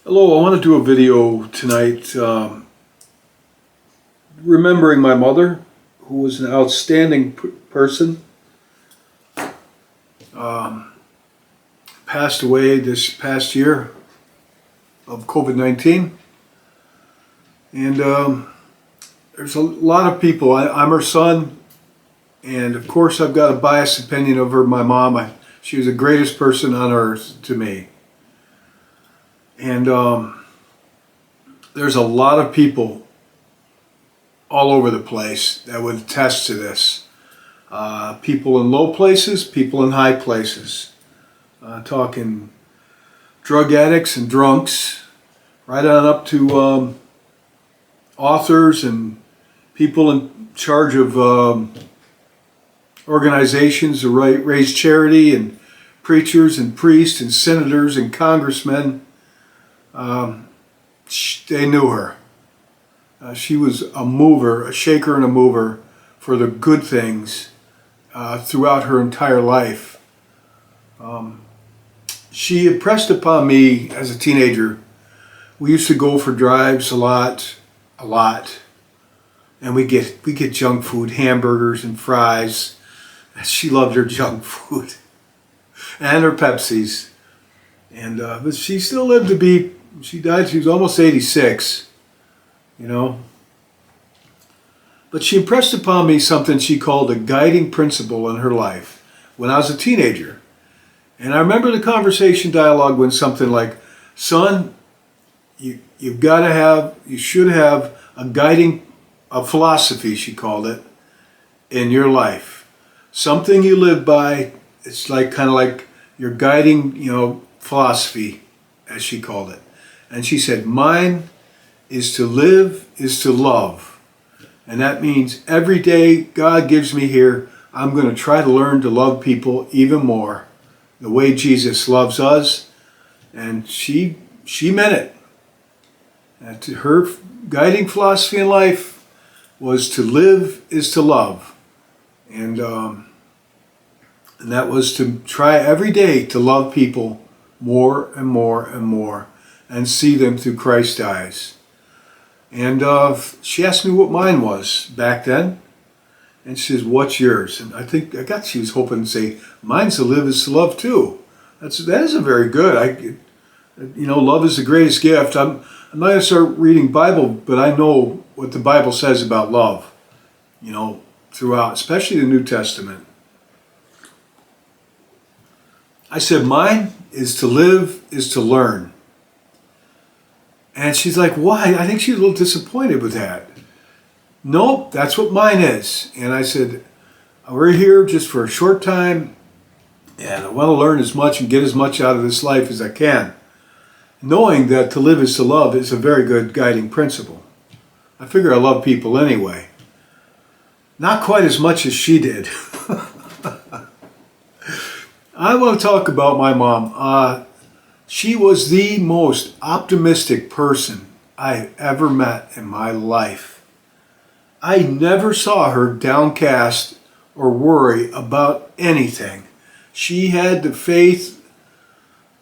Hello, I want to do a video tonight remembering my mother, who was an outstanding person. Passed away this past year of COVID-19. And there's a lot of people. I'm her son, and of course I've got a biased opinion of her, my mom. She was the greatest person on earth to me. And there's a lot of people all over the place that would attest to this. People in low places, people in high places. Talking drug addicts and drunks, right on up to authors and people in charge of organizations to raise charity, and preachers and priests and senators and congressmen. They knew her. She was a mover, a shaker and a mover for the good things throughout her entire life. She impressed upon me as a teenager. We used to go for drives a lot, and we get junk food, hamburgers and fries. She loved her junk food and her Pepsis. And but she still lived to be. She died. She was almost 86. You know. But she impressed upon me something she called a guiding principle in her life when I was a teenager. And I remember the conversation dialogue when something like, "Son, you should have a philosophy," she called it, "in your life. Something you live by. It's like kind of like your guiding, philosophy," as she called it. And she said, "Mine is to live, is to love." And that means every day God gives me here, I'm going to try to learn to love people even more, the way Jesus loves us. And she meant it. And her guiding philosophy in life was to live is to love. And that was to try every day to love people more and more and more, and see them through Christ's eyes. And she asked me what mine was back then, and she says, "What's yours?" And I got she was hoping to say, "Mine's to live is to love too." That is a very good. Love is the greatest gift. I'm not going to start reading Bible, but I know what the Bible says about love. Throughout, especially the New Testament. I said, "Mine is to live, is to learn." And she's like, "Why?" I think she's a little disappointed with that. "Nope, that's what mine is." And I said, "We're here just for a short time, and I want to learn as much and get as much out of this life as I can. Knowing that to live is to love is a very good guiding principle. I figure I love people anyway. Not quite as much as she did." I want to talk about my mom. She was the most optimistic person I ever met in my life. I never saw her downcast or worry about anything. She had the faith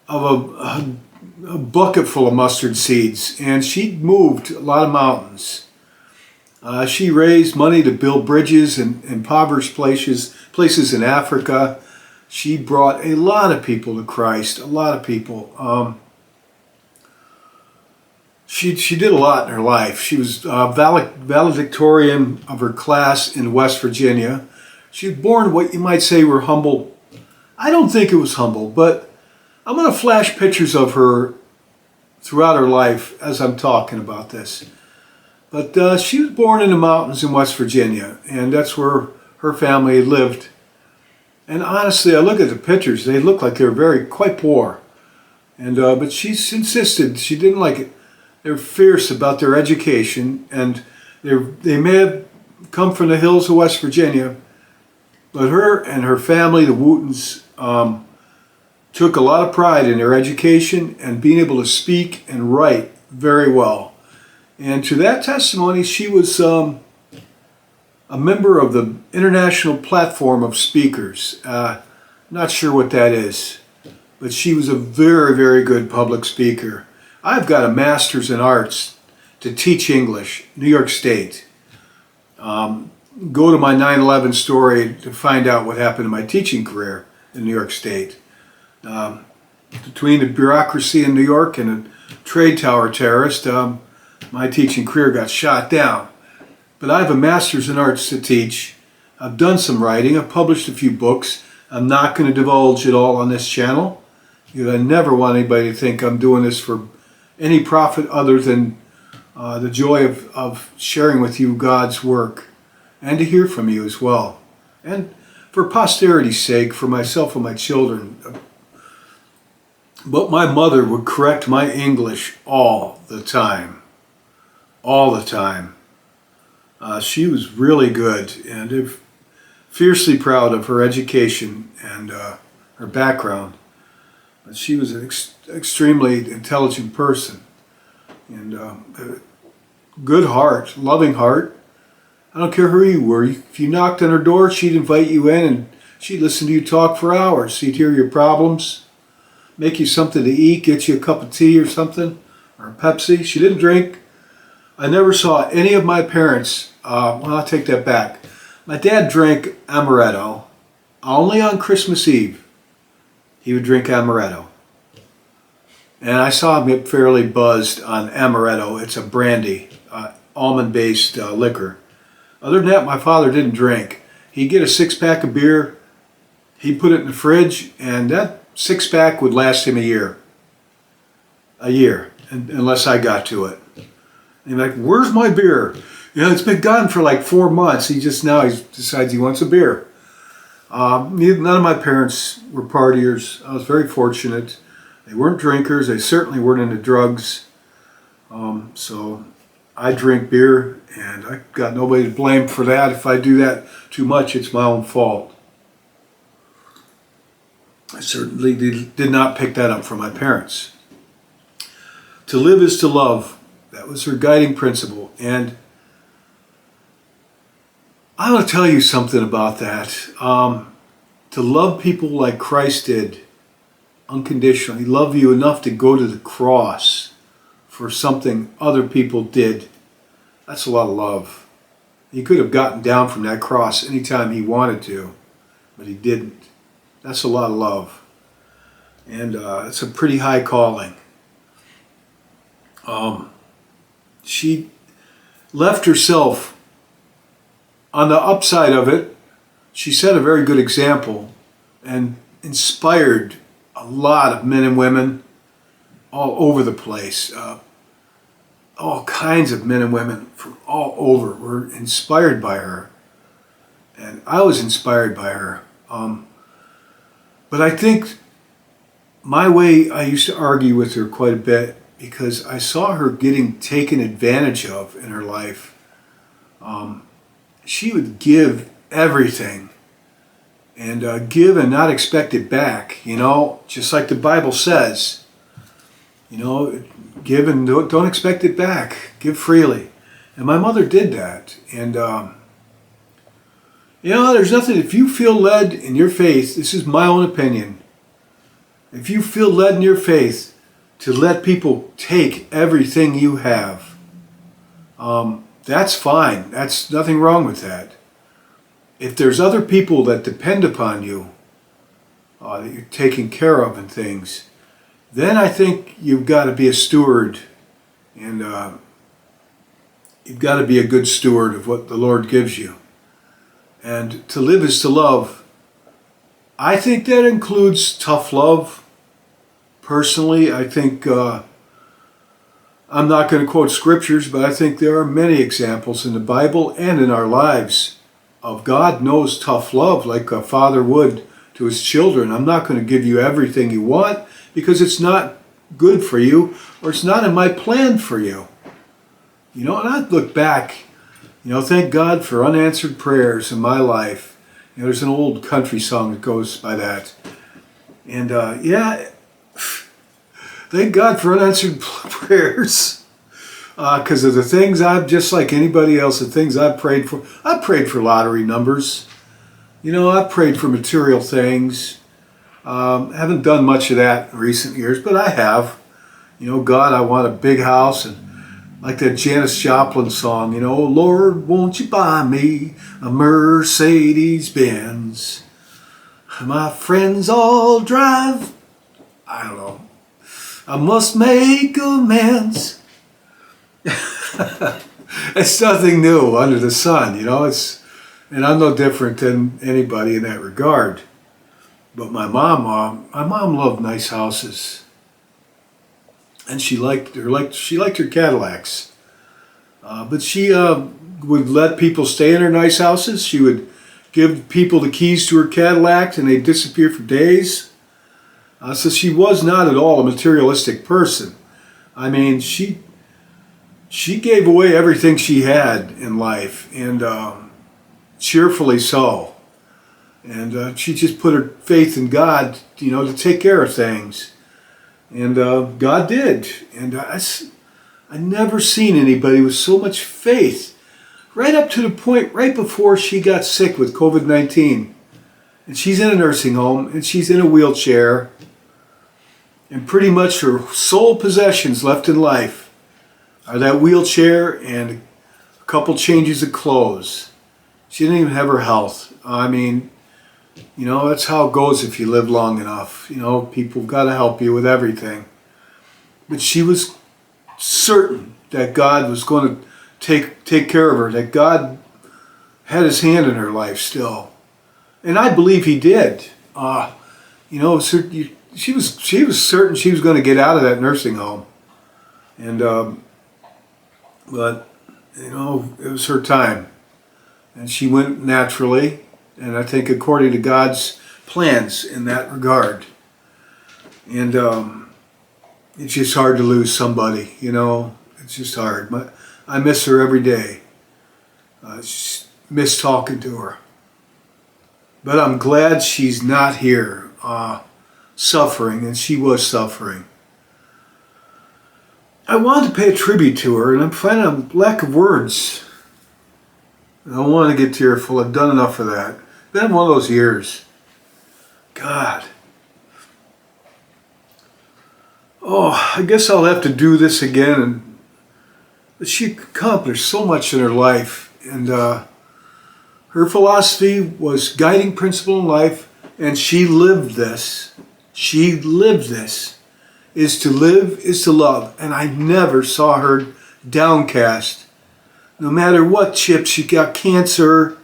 of a bucket full of mustard seeds, and she moved a lot of mountains. She raised money to build bridges in impoverished places in Africa. She brought a lot of people to Christ, a lot of people. She did a lot in her life. She was valedictorian of her class in West Virginia. She was born what you might say were humble. I don't think it was humble, but I'm going to flash pictures of her throughout her life as I'm talking about this. But she was born in the mountains in West Virginia, and that's where her family lived. And honestly, I look at the pictures, they look like they're quite poor. And but she insisted, she didn't like it. They're fierce about their education, and they may have come from the hills of West Virginia, but her and her family, the Wootons, took a lot of pride in their education and being able to speak and write very well. And to that testimony, she was a member of the International Platform of Speakers. Not sure what that is, but she was a very, very good public speaker. I've got a master's in arts to teach English, New York State. Go to my 9/11 story to find out what happened in my teaching career in New York State. Between the bureaucracy in New York and a trade tower terrorist, my teaching career got shot down. But I have a master's in arts to teach. I've done some writing. I've published a few books. I'm not going to divulge it all on this channel, because I never want anybody to think I'm doing this for any profit other than the joy of sharing with you God's work, and to hear from you as well. And for posterity's sake, for myself and my children. But my mother would correct my English all the time. All the time. She was really good, and fiercely proud of her education and her background. But she was an extremely intelligent person, and a good heart, loving heart. I don't care who you were. If you knocked on her door, she'd invite you in, and she'd listen to you talk for hours. She'd hear your problems, make you something to eat, get you a cup of tea or something, or a Pepsi. She didn't drink. I never saw any of my parents, well, I'll take that back. My dad drank amaretto only on Christmas Eve. He would drink amaretto. And I saw him get fairly buzzed on amaretto. It's a brandy, almond-based liquor. Other than that, my father didn't drink. He'd get a six-pack of beer, he'd put it in the fridge, and that six-pack would last him a year. A year, unless I got to it. And he'd be like, where's my beer? You know, it's been gone for like 4 months. He decides he wants a beer. None of my parents were partiers. I was very fortunate. They weren't drinkers. They certainly weren't into drugs. So I drink beer, and I got nobody to blame for that. If I do that too much, it's my own fault. I certainly did not pick that up from my parents. To live is to love. That was her guiding principle. And I want to tell you something about that. To love people like Christ did, unconditionally, love you enough to go to the cross for something other people did, that's a lot of love. He could have gotten down from that cross anytime he wanted to, but he didn't. That's a lot of love. And it's a pretty high calling. She left herself. On the upside of it, she set a very good example and inspired a lot of men and women all over the place. All kinds of men and women from all over were inspired by her. And I was inspired by her. But I think my way, I used to argue with her quite a bit because I saw her getting taken advantage of in her life. She would give everything and give and not expect it back, you know, just like the Bible says, you know, give and don't expect it back, give freely. And my mother did that. And, you know, there's nothing, if you feel led in your faith, this is my own opinion, if you feel led in your faith to let people take everything you have, that's fine. That's nothing wrong with that. If there's other people that depend upon you, that you're taking care of and things, then I think you've got to be a steward, and you've got to be a good steward of what the Lord gives you. And to live is to love. I think that includes tough love. Personally, I think I'm not going to quote scriptures, but I think there are many examples in the Bible and in our lives of God knows tough love like a father would to his children. I'm not going to give you everything you want because it's not good for you or it's not in my plan for you. You know, and I look back, you know, thank God for unanswered prayers in my life. You know, there's an old country song that goes by that. And yeah, thank God for unanswered prayers. Because of the things I've, just like anybody else, the things I've prayed for. I prayed for lottery numbers. You know, I prayed for material things. Haven't done much of that in recent years, but I have. You know, God, I want a big house, and like that Janis Joplin song, you know, Lord, won't you buy me a Mercedes Benz? My friends all drive, I don't know, I must make amends. It's nothing new under the sun, you know, and I'm no different than anybody in that regard. But my mom loved nice houses, and she liked her Cadillacs. But she would let people stay in her nice houses. She would give people the keys to her Cadillac, and they'd disappear for days. So she was not at all a materialistic person. I mean, she gave away everything she had in life, and cheerfully so. And she just put her faith in God, you know, to take care of things. And God did. And I never seen anybody with so much faith, right up to the point right before she got sick with COVID-19. And she's in a nursing home, and she's in a wheelchair. And pretty much her sole possessions left in life are that wheelchair and a couple changes of clothes. She didn't even have her health. I mean, you know, that's how it goes if you live long enough. You know, people got to help you with everything. But she was certain that God was going to take care of her, that God had his hand in her life still. And I believe he did. You know, she was certain she was going to get out of that nursing home. And, but, you know, it was her time. And she went naturally. And I think according to God's plans in that regard. And it's just hard to lose somebody, you know. It's just hard. I miss her every day. I just miss talking to her. But I'm glad she's not here suffering, and she was suffering. I wanted to pay a tribute to her, and I'm finding a lack of words. I don't want to get tearful. I've done enough of that. Been one of those years. God. Oh, I guess I'll have to do this again. But she accomplished so much in her life. And her philosophy was guiding principle in life. And she lived this. She lived this. Is to live, is to love. And I never saw her downcast. No matter what, Chip, she got cancer,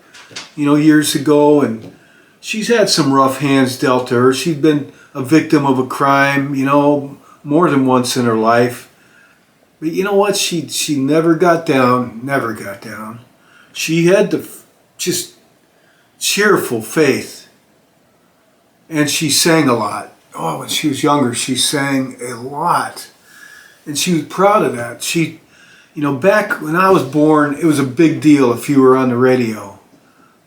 you know, years ago, and she's had some rough hands dealt to her. She's been a victim of a crime, you know, more than once in her life. But you know what? She never got down, never got down. She had the just cheerful faith. And she sang a lot. Oh, when she was younger, she sang a lot. And she was proud of that. She, you know, back when I was born, it was a big deal if you were on the radio.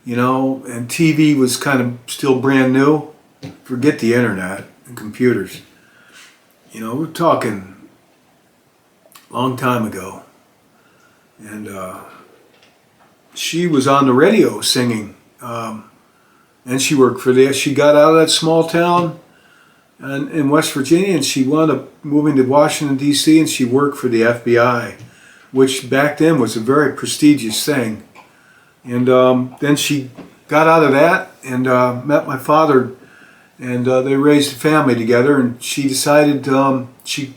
You know, and TV was kind of still brand new. Forget the internet and computers. You know, we're talking a long time ago. And she was on the radio singing. And she worked for she got out of that small town in West Virginia, and she wound up moving to Washington, D.C., and she worked for the FBI, which back then was a very prestigious thing. And then she got out of that and met my father, and they raised a family together. And she decided she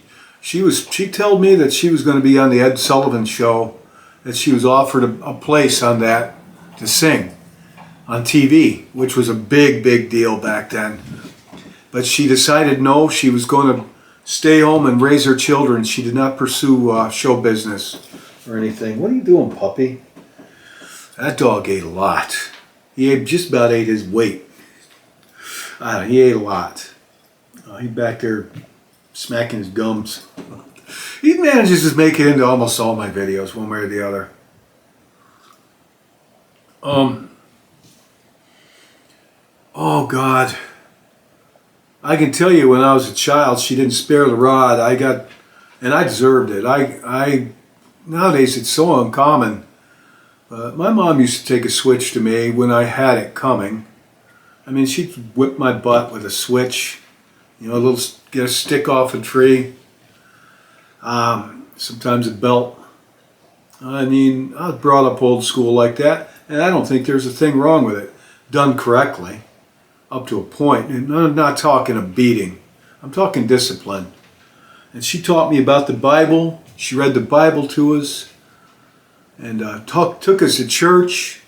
told me that she was going to be on the Ed Sullivan Show, that she was offered a place on that to sing on TV, which was a big deal back then. But she decided no, she was going to stay home and raise her children. She did not pursue show business or anything. What are you doing, puppy? That dog ate a lot. He just about ate his weight. He ate a lot. He's back there smacking his gums. He manages to make it into almost all my videos, one way or the other. Oh God. I can tell you when I was a child, she didn't spare the rod. And I deserved it. Nowadays it's so uncommon. My mom used to take a switch to me when I had it coming. I mean, she'd whip my butt with a switch, you know, get a stick off a tree, sometimes a belt. I mean, I was brought up old school like that, and I don't think there's a thing wrong with it, done correctly, up to a point. And I'm not talking a beating, I'm talking discipline. And she taught me about the Bible. She read the Bible to us, and took us to church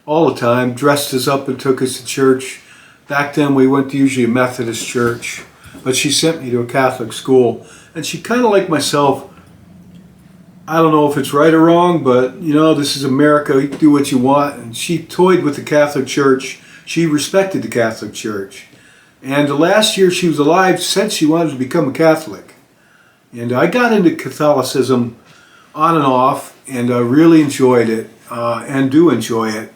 all the time, dressed us up and took us to church. Back then we went to usually a Methodist church, but she sent me to a Catholic school. And she kind of like myself, I don't know if it's right or wrong, but you know, this is America, you can do what you want. And she toyed with the Catholic Church. She respected the Catholic Church. And the last year she was alive, said she wanted to become a Catholic. And I got into Catholicism on and off, and I really enjoyed it, and do enjoy it.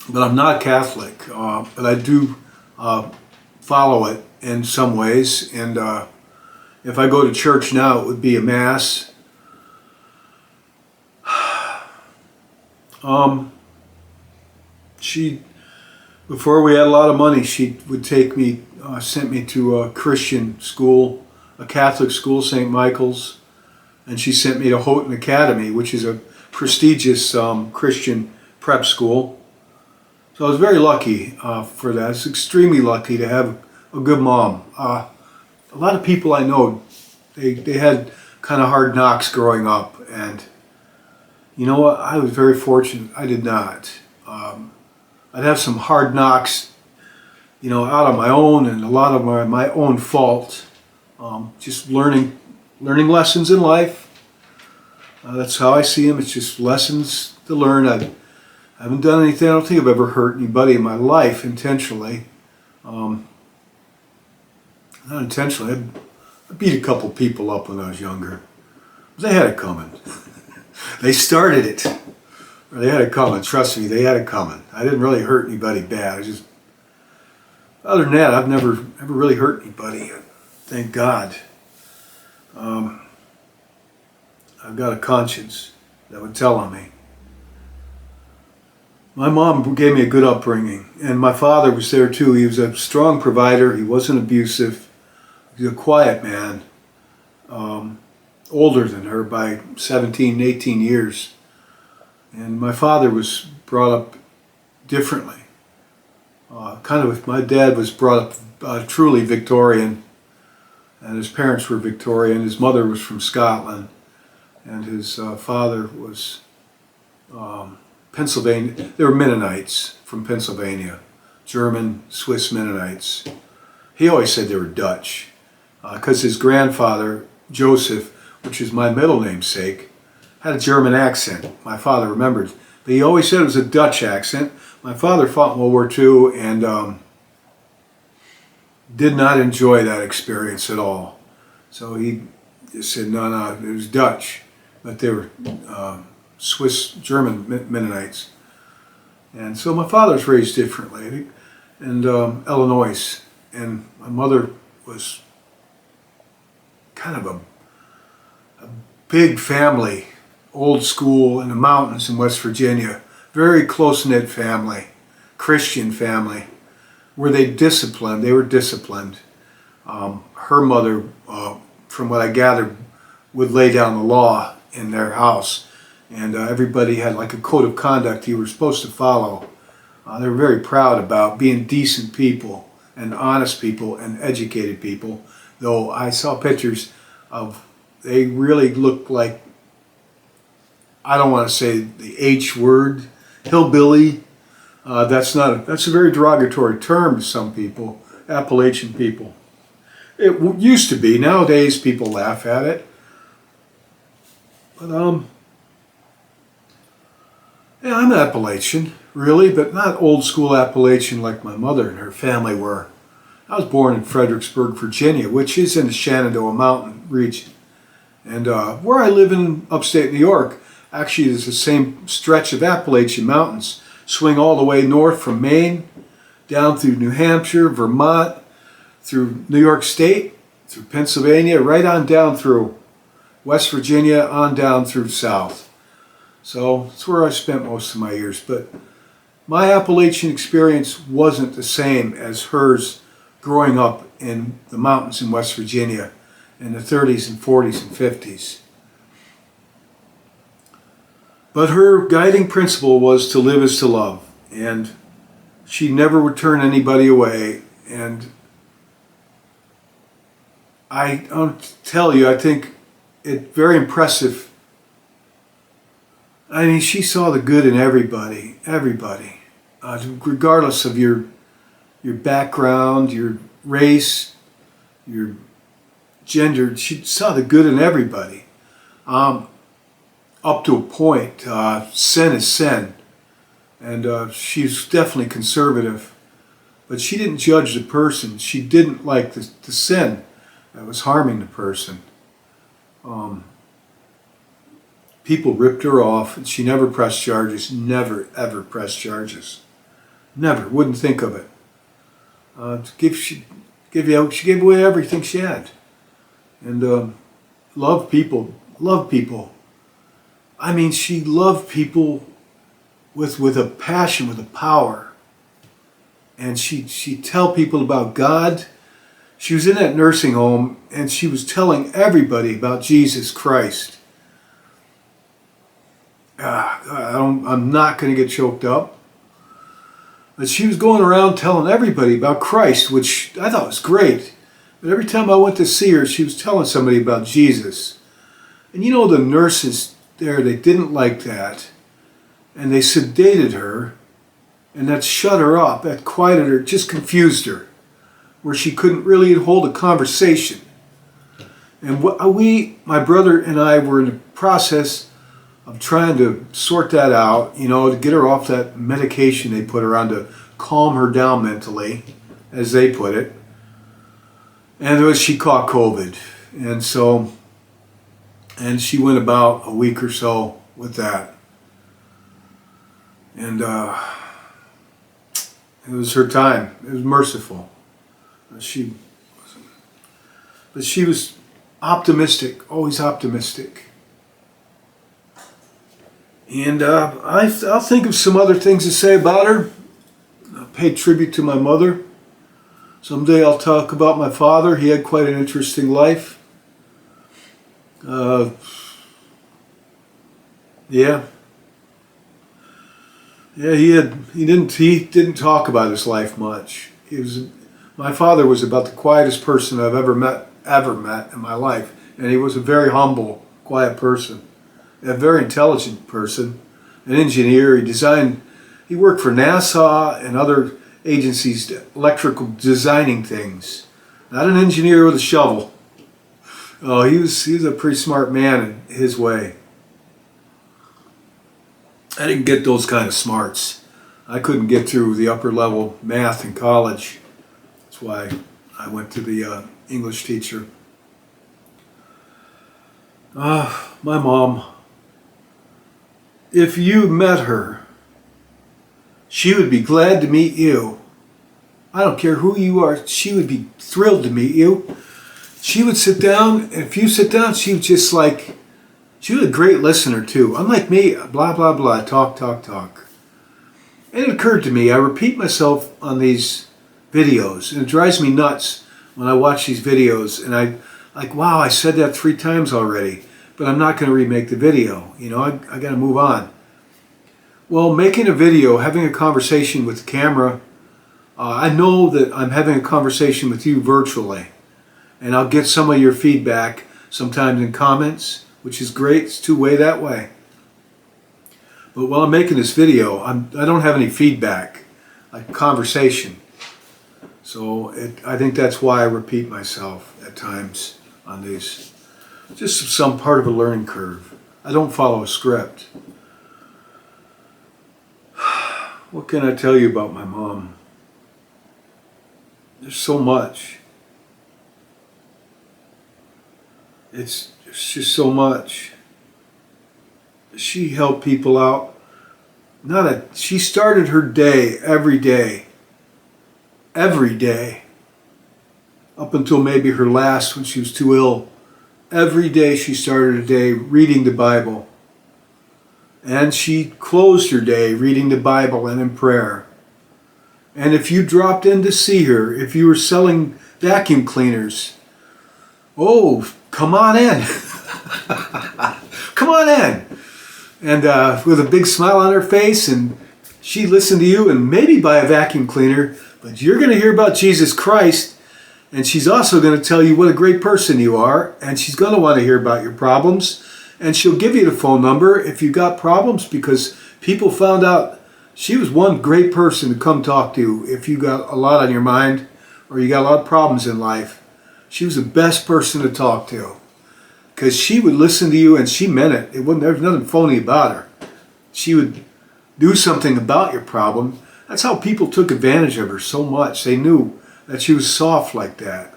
But I'm not Catholic, but I do follow it in some ways. And if I go to church now, it would be a Mass. Before we had a lot of money, she would take me, sent me to a Christian school, a Catholic school, St. Michael's, and she sent me to Houghton Academy, which is a prestigious Christian prep school. So I was very lucky for that. I was extremely lucky to have a good mom. A lot of people I know, they had kind of hard knocks growing up, and you know what? I was very fortunate. I did not. I'd have some hard knocks, you know, out on my own, and a lot of my own fault. Just learning lessons in life. That's how I see them. It's just lessons to learn. I haven't done anything. I don't think I've ever hurt anybody in my life intentionally. Not intentionally. I beat a couple people up when I was younger. They had it coming. They started it. They had it coming. Trust me, they had it coming. I didn't really hurt anybody bad. Other than that, I've never really hurt anybody. Thank God. I've got a conscience that would tell on me. My mom gave me a good upbringing, and my father was there too. He was a strong provider. He wasn't abusive. He was a quiet man, older than her by 17, 18 years. And my father was brought up differently. My dad was brought up truly Victorian, and his parents were Victorian. His mother was from Scotland, and his father was Pennsylvania. They were Mennonites from Pennsylvania, German, Swiss Mennonites. He always said they were Dutch, because his grandfather, Joseph, which is my middle namesake, had a German accent. My father remembered. But he always said it was a Dutch accent. My father fought in World War II and did not enjoy that experience at all. So he just said, no, it was Dutch. But they were Swiss, German Mennonites. And so my father was raised differently, in Illinois. And my mother was kind of a big family, old school in the mountains in West Virginia. Very close-knit family, Christian family. Were they disciplined? They were disciplined. Her mother, from what I gathered, would lay down the law in their house. And everybody had like a code of conduct you were supposed to follow. They were very proud about being decent people and honest people and educated people. Though I saw pictures of, they really looked like, I don't want to say the H word, hillbilly. That's a very derogatory term to some people, Appalachian people. It used to be. Nowadays people laugh at it. But yeah, I'm Appalachian, really, but not old school Appalachian like my mother and her family were. I was born in Fredericksburg, Virginia, which is in the Shenandoah Mountain region. And where I live in upstate New York, actually is the same stretch of Appalachian Mountains. Swing all the way north from Maine, down through New Hampshire, Vermont, through New York State, through Pennsylvania, right on down through West Virginia, on down through south. So it's where I spent most of my years. But My Appalachian experience wasn't the same as hers growing up in the mountains in West Virginia in the 30s and 40s and 50s. But her guiding principle was to live is to love, and she never would turn anybody away. And I'll tell you, I think it's very impressive. I mean, she saw the good in everybody, regardless of your background, your race, your gender. She saw the good in everybody. Up to a point, sin is sin, and she's definitely conservative. But she didn't judge the person. She didn't like the sin that was harming the person. People ripped her off, and she never pressed charges. Never, ever pressed charges. Never. Wouldn't think of it. She gave away everything she had, and loved people. Loved people. I mean, she loved people with a passion, with a power, and she'd tell people about God. She was in that nursing home, and she was telling everybody about Jesus Christ. I'm not going to get choked up. But she was going around telling everybody about Christ, which I thought was great. But every time I went to see her, she was telling somebody about Jesus. And you know, the nurses there, they didn't like that. And they sedated her. And that shut her up, that quieted her, just confused her, where she couldn't really hold a conversation. And my brother and I were in the process of trying to sort that out, to get her off that medication they put her on to calm her down mentally, as they put it. And she caught COVID. And she went about a week or so with that. And it was her time. It was merciful. But she was optimistic, always optimistic. And I'll think of some other things to say about her. I'll pay tribute to my mother. Someday I'll talk about my father. He had quite an interesting life. Yeah, he didn't talk about his life much. My father was about the quietest person I've ever met in my life, and he was a very humble, quiet person. A very intelligent person, an engineer. He worked for NASA and other agencies, electrical designing things. Not an engineer with a shovel. Oh, he was a pretty smart man in his way. I didn't get those kind of smarts. I couldn't get through the upper level math in college. That's why I went to the English teacher. My mom. If you met her, she would be glad to meet you. I don't care who you are, she would be thrilled to meet you. She would sit down, and if you sit down, she was a great listener too. Unlike me, blah, blah, blah, talk. And it occurred to me, I repeat myself on these videos, and it drives me nuts when I watch these videos, and wow, I said that 3 times already. But I'm not going to remake the video. I got to move on. Well, making a video, having a conversation with the camera, I know that I'm having a conversation with you virtually. And I'll get some of your feedback sometimes in comments, which is great. It's two-way that way. But while I'm making this video, I don't have any feedback, like conversation. So I think that's why I repeat myself at times on these. Just some part of a learning curve. I don't follow a script. What can I tell you about my mom? There's so much. It's just so much. She helped people out. She started her day, every day, up until maybe her last when she was too ill. Every day she started a day reading the Bible. and she closed her day reading the Bible and in prayer. And if you dropped in to see her, if you were selling vacuum cleaners, oh, come on in. Come on in. And with a big smile on her face, and she listened to you and maybe buy a vacuum cleaner, but you're going to hear about Jesus Christ, and she's also going to tell you what a great person you are, and she's going to want to hear about your problems, and she'll give you the phone number if you got problems, because people found out she was one great person to come talk to if you got a lot on your mind or you got a lot of problems in life. She was the best person to talk to because she would listen to you and she meant it. There was nothing phony about her. She would do something about your problem. That's how people took advantage of her so much. They knew that she was soft like that.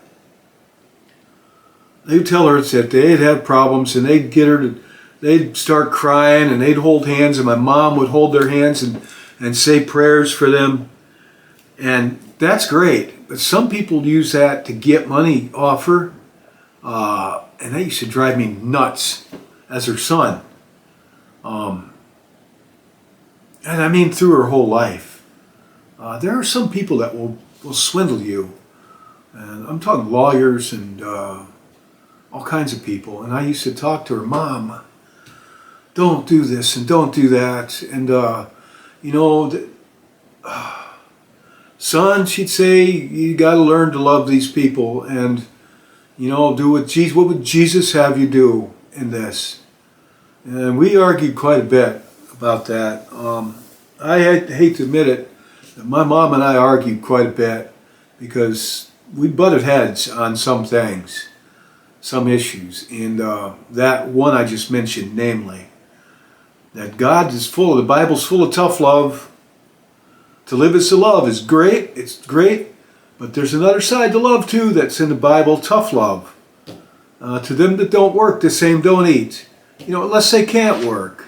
They would tell her that they'd have problems and they'd get her to, they'd start crying and they'd hold hands and my mom would hold their hands and say prayers for them. And that's great. But some people use that to get money off her. And that used to drive me nuts as her son. And I mean through her whole life. There are some people that will swindle you. And I'm talking lawyers and all kinds of people. And I used to talk to her, Mom, don't do this and don't do that. And, son, she'd say, you got to learn to love these people and, do what would Jesus have you do in this? And we argued quite a bit about that. I hate to admit it, but my mom and I argued quite a bit because we butted heads on some things, some issues. And that one I just mentioned, namely, that God is full, the Bible's full of tough love. To live is to love is great, it's great, but there's another side to love too that's in the Bible, tough love. To them that don't work, the same don't eat. Unless they can't work.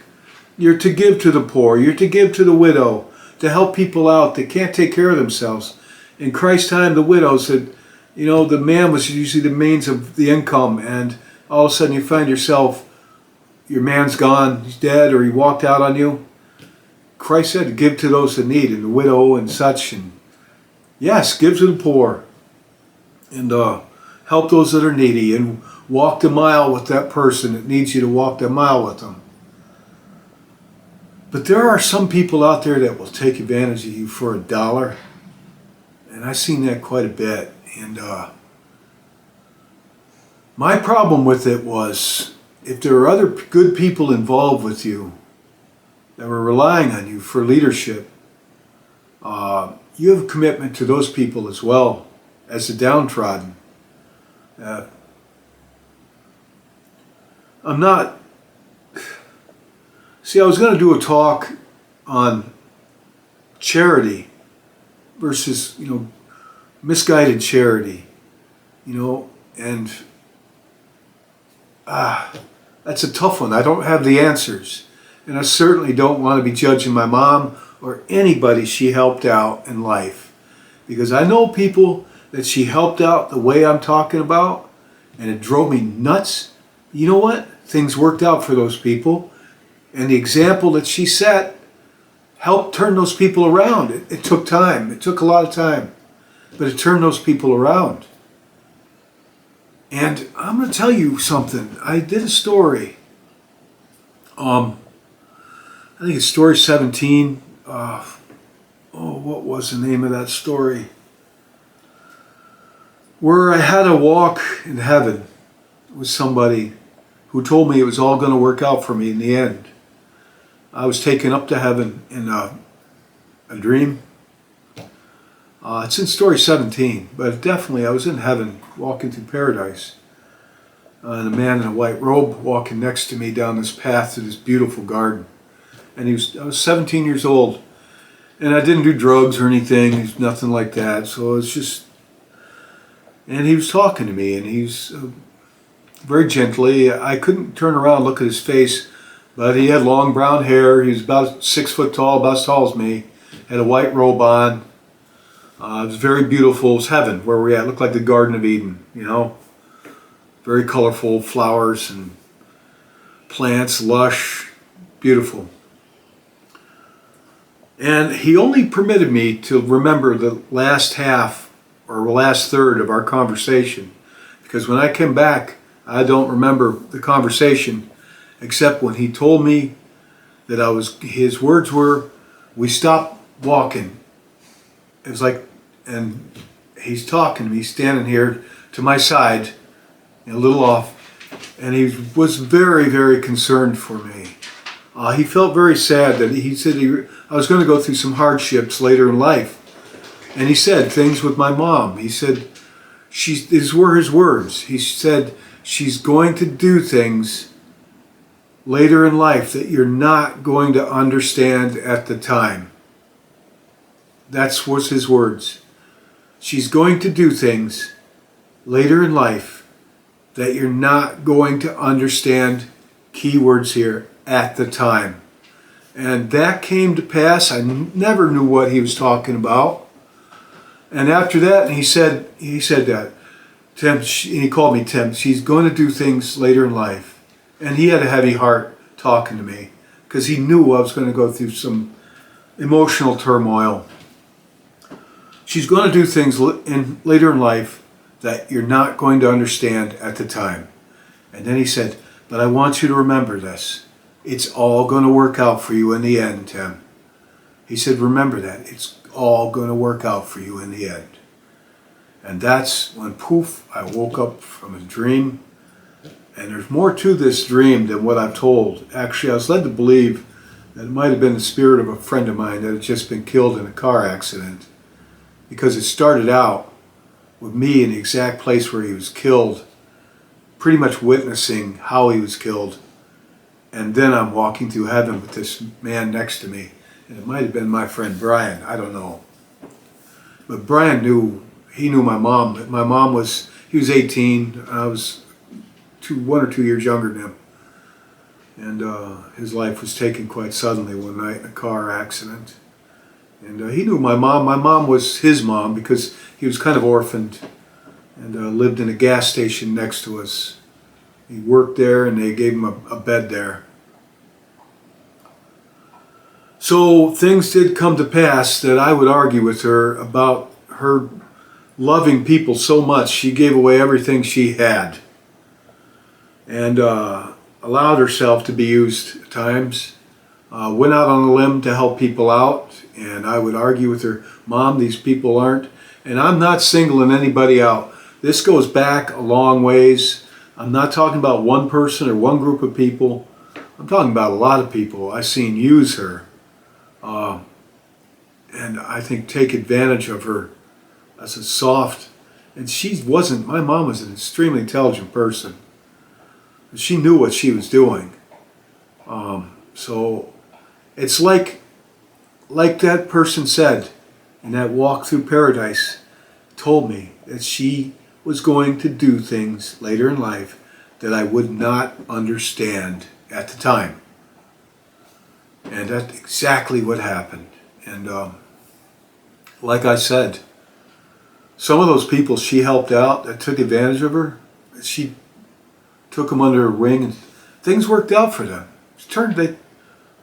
You're to give to the poor, you're to give to the widow, to help people out that can't take care of themselves. In Christ's time, the widow said, the man was usually the means of the income, and all of a sudden you find yourself, your man's gone, he's dead, or he walked out on you. Christ said to give to those that need, and the widow and such. And yes, give to the poor. And help those that are needy. And walk the mile with that person that needs you to walk the mile with them. But there are some people out there that will take advantage of you for $1. And I've seen that quite a bit. And my problem with it was, if there are other good people involved with you, that were relying on you for leadership, you have a commitment to those people as well as the downtrodden. I was going to do a talk on charity versus, misguided charity, and that's a tough one. I don't have the answers. And I certainly don't want to be judging my mom or anybody she helped out in life. Because I know people that she helped out the way I'm talking about, and it drove me nuts. You know what? Things worked out for those people. And the example that she set helped turn those people around. It took time. It took a lot of time. But it turned those people around. And I'm going to tell you something. I did a story. I think it's story 17. What was the name of that story? Where I had a walk in heaven with somebody who told me it was all going to work out for me in the end. I was taken up to heaven in a dream. It's in story 17, but definitely I was in heaven walking through paradise. And a man in a white robe walking next to me down this path to this beautiful garden. And I was 17 years old, and I didn't do drugs or anything, nothing like that. So it's just, and he was talking to me, and he's very gently. I couldn't turn around and look at his face, but he had long brown hair. He was about 6 foot tall, about as tall as me. Had a white robe on. It was very beautiful. It was heaven where we're at. It looked like the Garden of Eden, Very colorful flowers and plants, lush, beautiful. And he only permitted me to remember the last half or last third of our conversation, because when I came back, I don't remember the conversation except when he told me that his words were, we stopped walking. It was like, and he's talking to me, standing here to my side, a little off, and he was very, very concerned for me. He felt very sad that he said I was going to go through some hardships later in life. And he said things with my mom. He said, these were his words. He said, she's going to do things later in life that you're not going to understand at the time. That's what's his words. She's going to do things later in life that you're not going to understand, keywords here, at the time. And that came to pass. I never knew what he was talking about. And after that, he said that, Tim, he called me Tim, she's going to do things later in life. And he had a heavy heart talking to me because he knew I was going to go through some emotional turmoil. She's going to do things later in life that you're not going to understand at the time. And then he said, but I want you to remember this. It's all going to work out for you in the end, Tim. He said, remember that. It's all going to work out for you in the end. And that's when, poof, I woke up from a dream. And there's more to this dream than what I've told. Actually, I was led to believe that it might have been the spirit of a friend of mine that had just been killed in a car accident. Because it started out with me in the exact place where he was killed, pretty much witnessing how he was killed. And then I'm walking through heaven with this man next to me. And it might have been my friend Brian, I don't know. But Brian knew my mom. My mom he was 18, I was 1 or 2 years younger than him. And his life was taken quite suddenly one night in a car accident. And he knew my mom. My mom was his mom because he was kind of orphaned and lived in a gas station next to us. He worked there and they gave him a bed there. So things did come to pass that I would argue with her about her loving people so much she gave away everything she had and allowed herself to be used at times. Went out on a limb to help people out, and I would argue with her, Mom, these people aren't. And I'm not singling anybody out. This goes back a long ways. I'm not talking about one person or one group of people. I'm talking about a lot of people I've seen use her. And I think take advantage of her as a soft, and my mom was an extremely intelligent person. She knew what she was doing. So it's like that person said in that walk through paradise, told me that she was going to do things later in life that I would not understand at the time. And that's exactly what happened. And like I said, some of those people she helped out that took advantage of her, she took them under her wing and things worked out for them.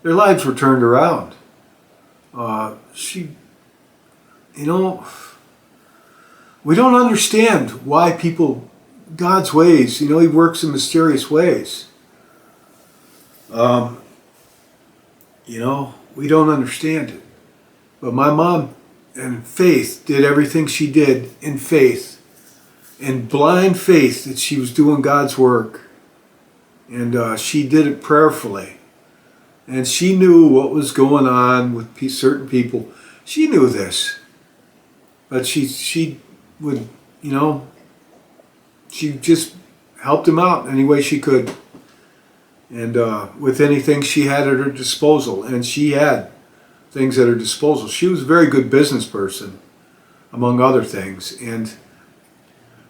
Their lives were turned around. We don't understand why people, God's ways, He works in mysterious ways. We don't understand it. But my mom, in faith, did everything she did in faith, in blind faith that she was doing God's work. And she did it prayerfully. And she knew what was going on with certain people. She knew this. But she would, she just helped him out any way she could. And with anything she had at her disposal. And she had things at her disposal. She was a very good business person, among other things. And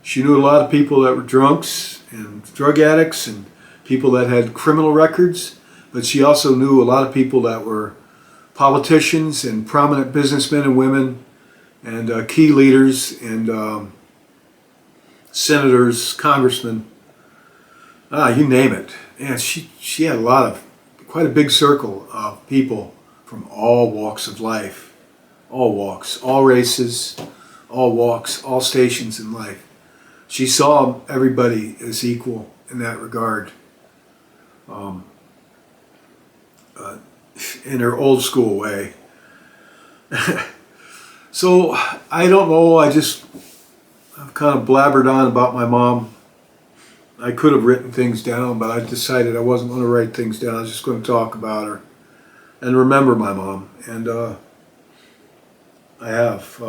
she knew a lot of people that were drunks and drug addicts and people that had criminal records. But she also knew a lot of people that were politicians and prominent businessmen and women and key leaders and senators, congressmen, you name it. And she had quite a big circle of people from all walks of life, all walks, all races, all walks, all stations in life. She saw everybody as equal in that regard. Um, in her old school way. So I don't know, I've kind of blabbered on about my mom. I could have written things down, but I decided I wasn't going to write things down. I was just going to talk about her and remember my mom. And I have.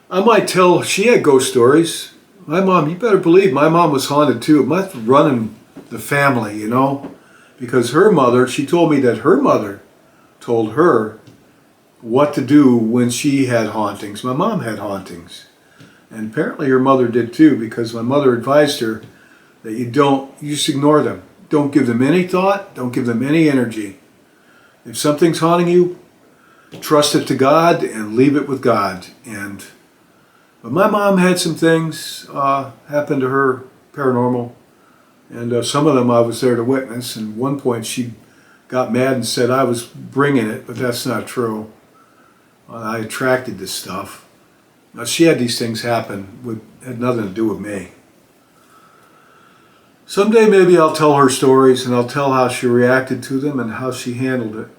I might tell, she had ghost stories. My mom, you better believe, my mom was haunted too. It must have running the family, you know, because her mother, she told me that her mother told her what to do when she had hauntings. My mom had hauntings. And apparently her mother did too, because my mother advised her that you just ignore them. Don't give them any thought. Don't give them any energy. If something's haunting you, trust it to God and leave it with God. But my mom had some things happen to her, paranormal. And some of them I was there to witness. And at one point she got mad and said I was bringing it, but that's not true. I attracted this stuff. Now, she had these things happen, had nothing to do with me. Someday maybe I'll tell her stories and I'll tell how she reacted to them and how she handled it.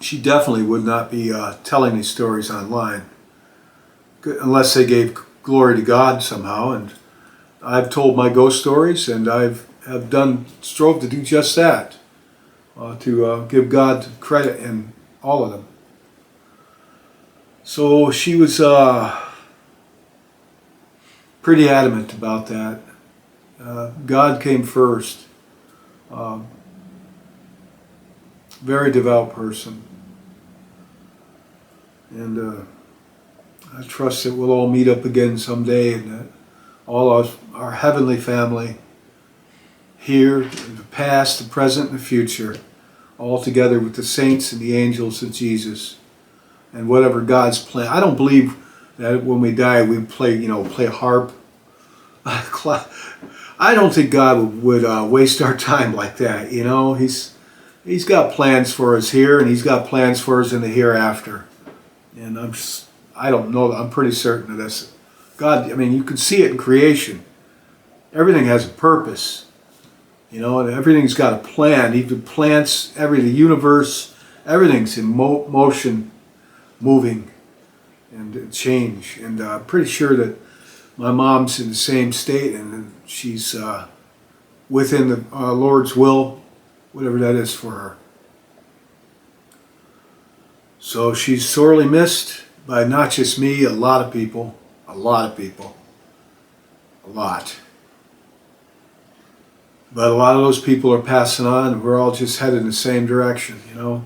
She definitely would not be telling these stories online unless they gave glory to God somehow. And I've told my ghost stories, and have strove to do just that, to give God credit in all of them. So she was pretty adamant about that. God came first. Very devout person. And I trust that we'll all meet up again someday, and that all our heavenly family here, in the past, the present, and the future, all together with the saints and the angels of Jesus, and whatever God's plan. I don't believe that when we die we play harp. I don't think God would waste our time like that. You know, He's got plans for us here, and He's got plans for us in the hereafter. And I don't know. I'm pretty certain of this. God, I mean, you can see it in creation. Everything has a purpose, you know, and everything's got a plan. Even plants, the universe, everything's in motion, moving, and change. And I'm pretty sure that my mom's in the same state, and she's within the Lord's will, whatever that is for her. So she's sorely missed by not just me, a lot of people. A lot. But a lot of those people are passing on, and we're all just headed in the same direction, you know.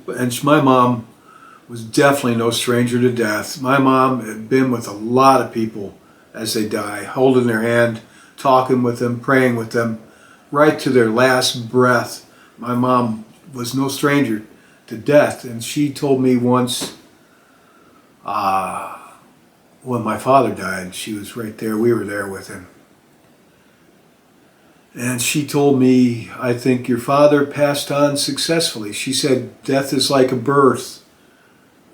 And my mom was definitely no stranger to death. My mom had been with a lot of people as they die, holding their hand, talking with them, praying with them, right to their last breath. My mom was no stranger to death, and she told me once, when my father died, she was right there, we were there with him. And she told me, I think your father passed on successfully. She said, death is like a birth,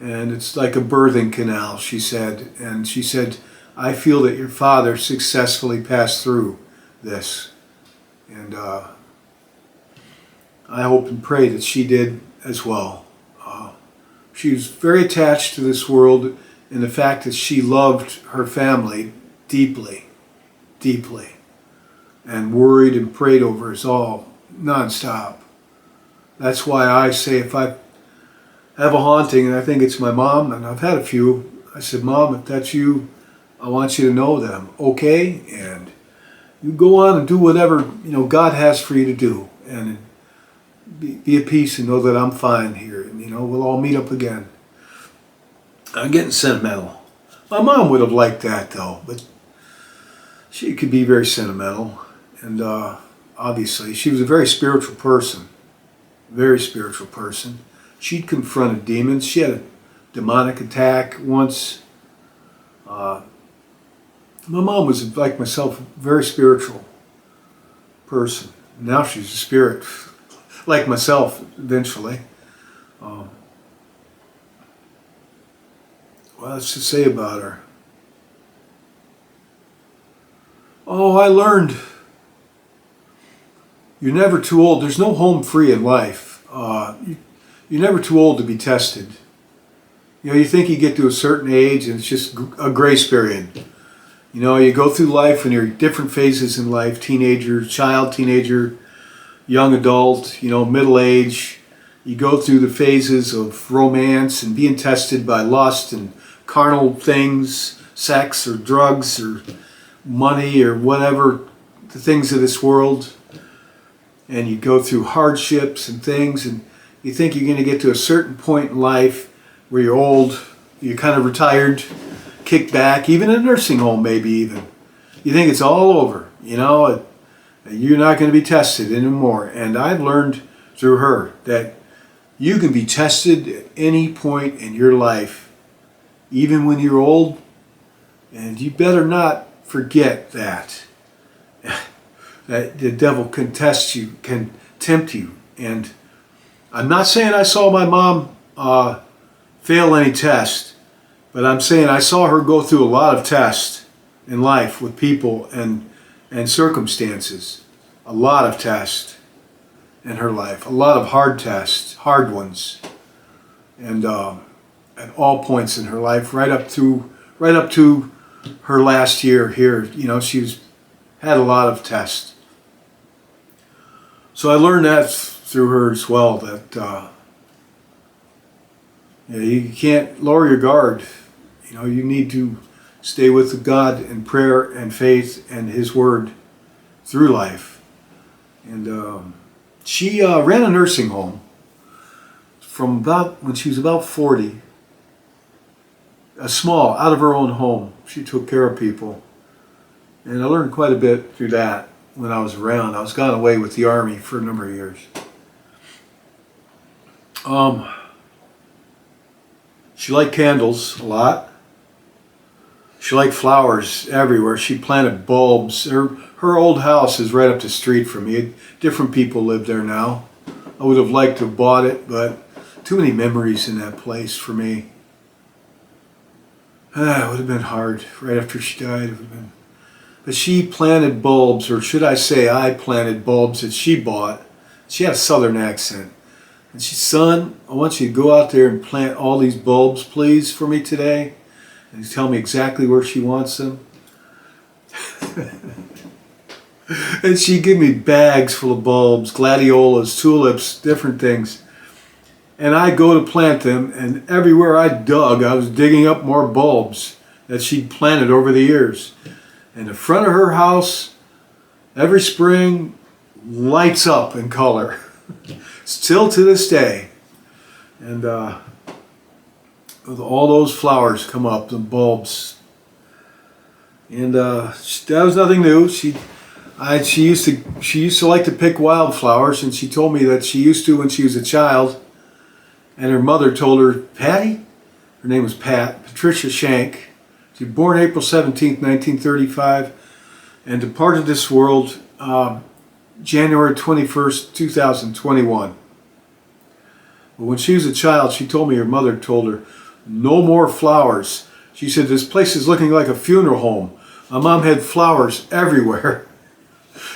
and it's like a birthing canal, she said. And she said, I feel that your father successfully passed through this. And I hope and pray that she did as well. She was very attached to this world in the fact that she loved her family deeply, deeply, and worried and prayed over us all nonstop. That's why I say if I have a haunting, and I think it's my mom, and I've had a few, I said, Mom, if that's you, I want you to know that I'm okay, and you go on and do whatever God has for you to do, and be at peace and know that I'm fine here, and we'll all meet up again. I'm getting sentimental. My mom would have liked that though, but she could be very sentimental, and obviously she was a very spiritual person. Very spiritual person. She'd confronted demons. She had a demonic attack once. My mom was, like myself, a very spiritual person. Now she's a spirit. like myself eventually. What else to say about her? Oh, I learned you're never too old. There's no home free in life. You're never too old to be tested. You know, you think you get to a certain age and it's just a grace period. You know, you go through life and you're different phases in life: teenager, child, teenager, young adult, you know, middle age. You go through the phases of romance and being tested by lust and carnal things, sex or drugs or money or whatever, the things of this world. And you go through hardships and things, and you think you're going to get to a certain point in life where you're old, you're kind of retired, kicked back, even in a nursing home maybe even. You think it's all over, you know, you're not going to be tested anymore. And I've learned through her that you can be tested at any point in your life, even when you're old, and you better not forget that. That the devil can test you, can tempt you. And I'm not saying I saw my mom fail any test, but I'm saying I saw her go through a lot of tests in life with people and circumstances. A lot of tests in her life, a lot of hard tests, hard ones, and at all points in her life, right up to her last year here. You know, had a lot of tests. So I learned that through her as well, that you can't lower your guard. You know, you need to stay with God in prayer and faith and His Word through life. And she ran a nursing home from when she was about 40. A small, out of her own home. She took care of people. And I learned quite a bit through that when I was around. I was gone away with the Army for a number of years. She liked candles a lot. She liked flowers everywhere. She planted bulbs. Her old house is right up the street from me. Different people live there now. I would have liked to have bought it, but too many memories in that place for me. It would have been hard right after she died. It would have been. But she planted bulbs, or should I say I planted bulbs that she bought. She had a southern accent. And she said, "Son, I want you to go out there and plant all these bulbs, please, for me today." And tell me exactly where she wants them. And she'd give me bags full of bulbs, gladiolas, tulips, different things. And I'd go to plant them, and everywhere I dug, I was digging up more bulbs that she'd planted over the years. And the front of her house, every spring, lights up in color. Still to this day. And with all those flowers come up, the bulbs. And that was nothing new. She used to like to pick wildflowers, and she told me that she used to when she was a child. And her mother told her, Patty, her name was Patricia Shank. She was born April 17th, 1935, and departed this world January 21st, 2021. But when she was a child, she told me her mother told her, no more flowers. She said, this place is looking like a funeral home. My mom had flowers everywhere.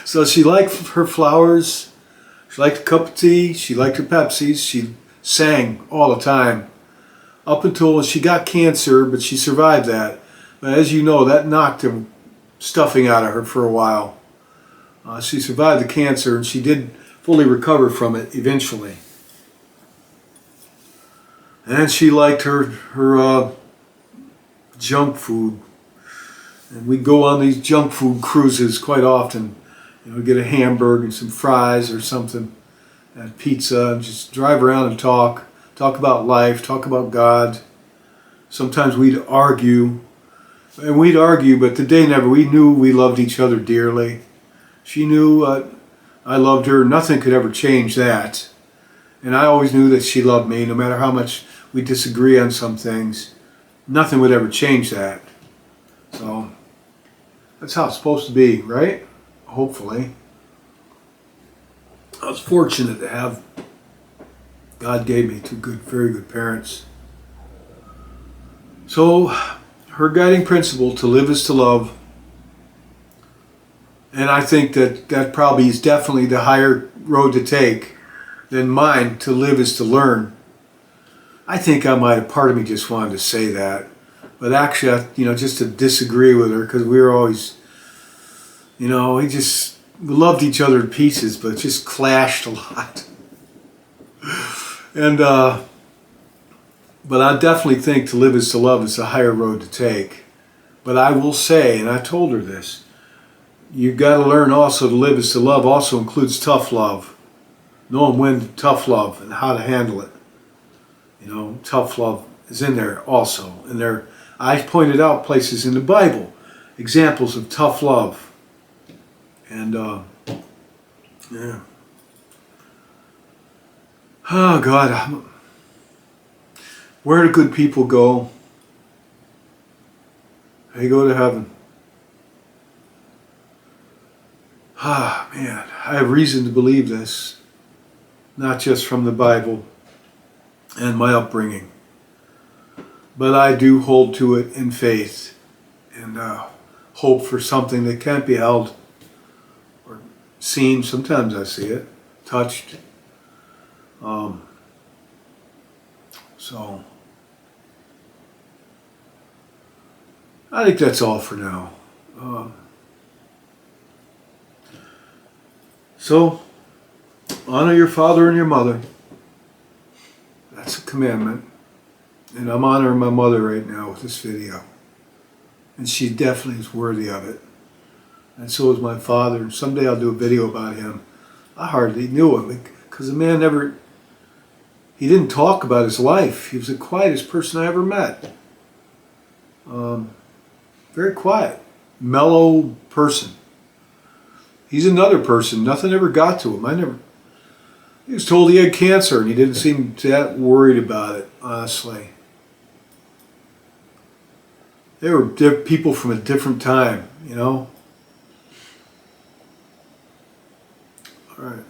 So she liked her flowers. She liked a cup of tea. She liked her Pepsis. She sang all the time. Up until she got cancer, but she survived that. But as you know, that knocked the stuffing out of her for a while. She survived the cancer, and she did fully recover from it eventually. And she liked her junk food. And we'd go on these junk food cruises quite often. You know, get a hamburger and some fries or something, and pizza, and just drive around and talk about life, talk about God. Sometimes we'd argue, but the day never. We knew we loved each other dearly. She knew I loved her. Nothing could ever change that. And I always knew that she loved me, no matter how much we disagree on some things. Nothing would ever change that. So that's how it's supposed to be, right? Hopefully. I was fortunate to have, God gave me two very good parents. So her guiding principle, to live is to love. And I think that probably is definitely the higher road to take than mine, to live is to learn. I think part of me just wanted to say that. But actually, just to disagree with her, because we were always, we loved each other to pieces, but it just clashed a lot. And, but I definitely think to live is to love is the higher road to take. But I will say, and I told her this, you've got to learn also to live is to love also includes tough love. Knowing when to tough love and how to handle it. Tough love is in there also. And I pointed out places in the Bible, examples of tough love. And, yeah. Oh, God. Where do good people go? They go to heaven. Ah, man. I have reason to believe this. Not just from the Bible and my upbringing. But I do hold to it in faith and hope for something that can't be held or seen. Sometimes I see it, touched. So I think that's all for now. So honor your father and your mother. That's a commandment. And I'm honoring my mother right now with this video. And she definitely is worthy of it. And so is my father. And someday I'll do a video about him. I hardly knew him because the man he didn't talk about his life. He was the quietest person I ever met. Very quiet, mellow person. He's another person. Nothing ever got to him. He was told he had cancer and he didn't seem that worried about it, honestly. They were people from a different time, All right.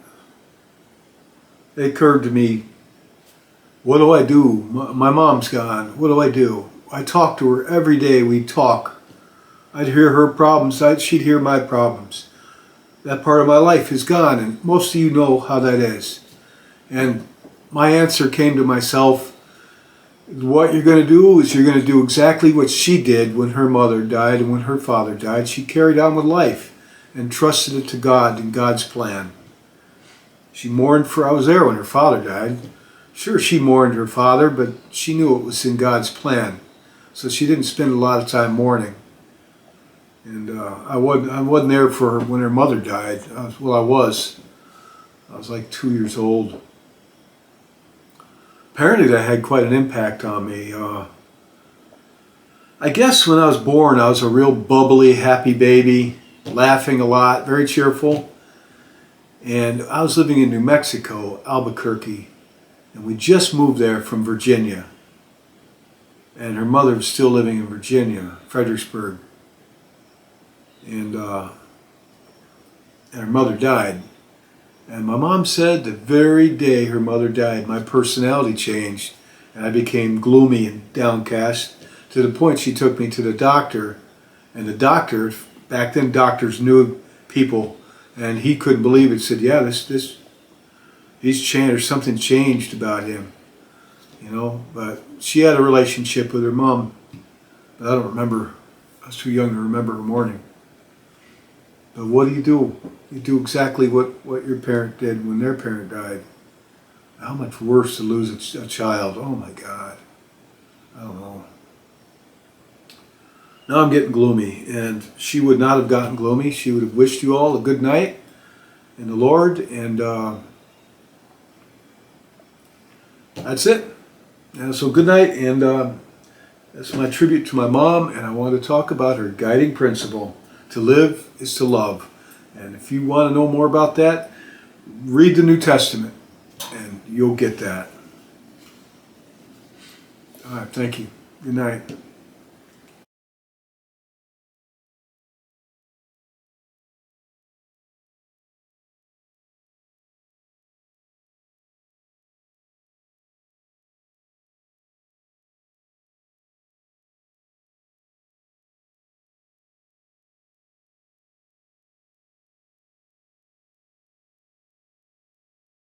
It occurred to me, what do I do? My mom's gone. What do I do? I talk to her every day. We'd talk. I'd hear her problems. She'd hear my problems. That part of my life is gone, and most of you know how that is. And my answer came to myself, what you're going to do is you're going to do exactly what she did when her mother died and when her father died. She carried on with life and trusted it to God and God's plan. She mourned I was there when her father died. Sure, she mourned her father, but she knew it was in God's plan. So she didn't spend a lot of time mourning. And I wasn't there for her when her mother died. I was. I was like 2 years old. Apparently that had quite an impact on me. I guess when I was born, I was a real bubbly, happy baby, laughing a lot, very cheerful. And I was living in New Mexico, Albuquerque, and we just moved there from Virginia. And her mother was still living in Virginia, Fredericksburg. And her mother died. And my mom said the very day her mother died, my personality changed and I became gloomy and downcast to the point she took me to the doctor. And the doctor, back then doctors knew people, and he couldn't believe it. Said, yeah, he's changed, or something changed about him, But she had a relationship with her mom, but I don't remember. I was too young to remember her mourning. But what do? You do exactly what your parent did when their parent died. How much worse to lose a child. Oh my God. I don't know. Now I'm getting gloomy, and she would not have gotten gloomy. She would have wished you all a good night in the Lord, and that's it. So good night, and that's my tribute to my mom, and I want to talk about her guiding principle. To live is to love. And if you want to know more about that, read the New Testament, and you'll get that. All right, thank you. Good night.